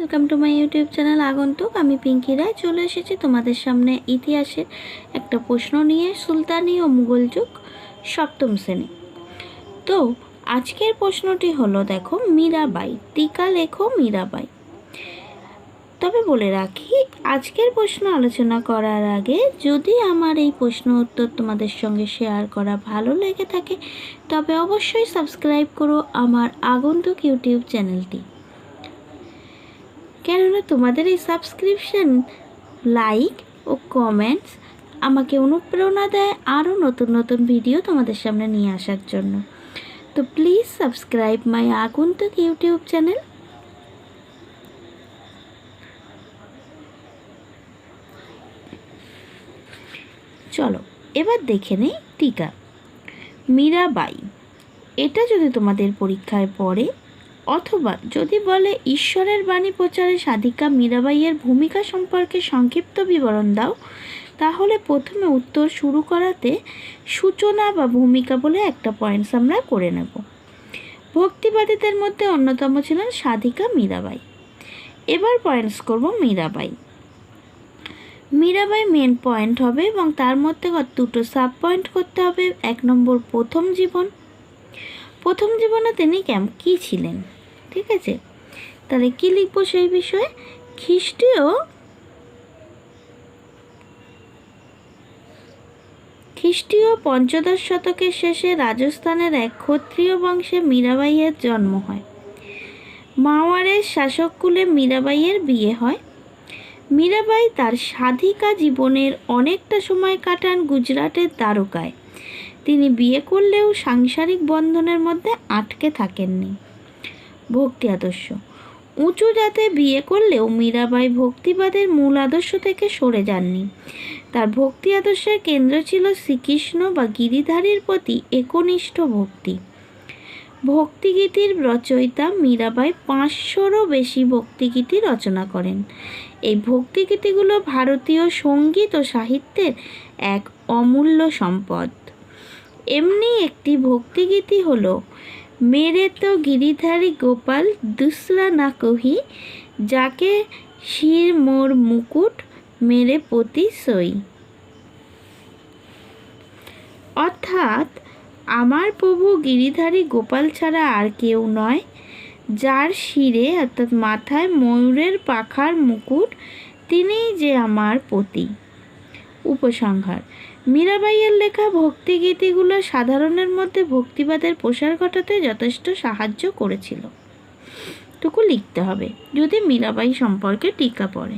Welcome to my YouTube channel আগন্তুক। আমি পিঙ্কি রায় চলে এসেছি তোমাদের সামনে ইতিহাসের একটা প্রশ্ন নিয়ে, সুলতানি ও মুঘল যুগ, সপ্তম শ্রেণী। তো আজকের প্রশ্নটি হলো, দেখো, মীরাবাই, টিকা লেখো মীরাবাই। তবে বলে রাখি, আজকের প্রশ্ন আলোচনা করার আগে যদি আমার এই প্রশ্ন উত্তর তোমাদের সঙ্গে শেয়ার করা ভালো লেগে থাকে তবে অবশ্যই সাবস্ক্রাইব করো আমার আগন্তুক ইউটিউব চ্যানেলটি। কেননা তোমাদের এই সাবস্ক্রিপশন, লাইক ও কমেন্টস আমাকে অনুপ্রেরণা দেয় আরও নতুন নতুন ভিডিও তোমাদের সামনে নিয়ে আসার জন্য। তো প্লিজ সাবস্ক্রাইব মাই আগন্তুক ইউটিউব চ্যানেল। চলো এবার দেখে নেই টিকা। মীরাবাই, এটা যদি তোমাদের পরীক্ষায় পড়ে অথবা যদি বলে ঈশ্বরের বাণী প্রচারে সাধিকা মীরাবাইয়ের ভূমিকা সম্পর্কে সংক্ষিপ্ত বিবরণ দাও, তাহলে প্রথমে উত্তর শুরু করাতে সূচনা বা ভূমিকা বলে একটা পয়েন্টস আমরা করে নেব। ভক্তিবাদীদের মধ্যে অন্যতম ছিলেন সাধিকা মীরাবাই। এবার পয়েন্টস করব মীরাবাই। মীরাবাই মেন পয়েন্ট হবে এবং তার মধ্যে দুটো সাব পয়েন্ট করতে হবে। 1 নম্বর প্রথম জীবন। প্রথম জীবনে তিনি কী ছিলেন, ঠিক আছে? তাহলে কি লিখবো সেই বিষয়ে? খ্রিস্টীয় পঞ্চদশ শতকের শেষে রাজস্থানের এক ক্ষত্রিয় বংশে মীরাবাইয়ের জন্ম হয়। মাওয়ারের শাসককুলে মীরাবাইয়ের বিয়ে হয়। মীরাবাই তার সাধিকা জীবনের অনেকটা সময় কাটান গুজরাটের দ্বারকায়। তিনি বিয়ে করলেও সাংসারিক বন্ধনের মধ্যে আটকে থাকেননি। ভক্তি আদর্শ। উঁচু জাতে বিয়ে করলেও মীরাবাই ভক্তিবাদের মূল আদর্শ থেকে সরে যাননি। তার ভক্তি আদর্শের কেন্দ্র ছিল শ্রীকৃষ্ণ বা গিরিধারীর প্রতি একনিষ্ঠ ভক্তি। ভক্তিগীতির রচয়িতা মীরাবাই 500রও বেশি ভক্তিগীতি রচনা করেন। এই ভক্তিগীতিগুলো ভারতীয় সঙ্গীত ও সাহিত্যের এক অমূল্য সম্পদ। এমনি একটি ভক্তিগীতি হলো মেরে তো গিরিধারী গোপাল দুসরা না কহি, যাকে শির মোর মুকুট মেরে পতি সই। অর্থাৎ আমার প্রভু গিরিধারী গোপাল ছাড়া আর কেউ নয়, যার শিরে অর্থাৎ মাথায় ময়ূরের পাখার মুকুট, তিনিই যে আমার পতি। উপসংহার: মীরাবাইয়ের লেখা ভক্তিগীতিগুলো সাধারণের মধ্যে ভক্তিবাদের প্রসার ঘটাতে যথেষ্ট সাহায্য করেছিল। টুকু লিখতে হবে যদি মীরাবাই সম্পর্কে টিকা পড়ে।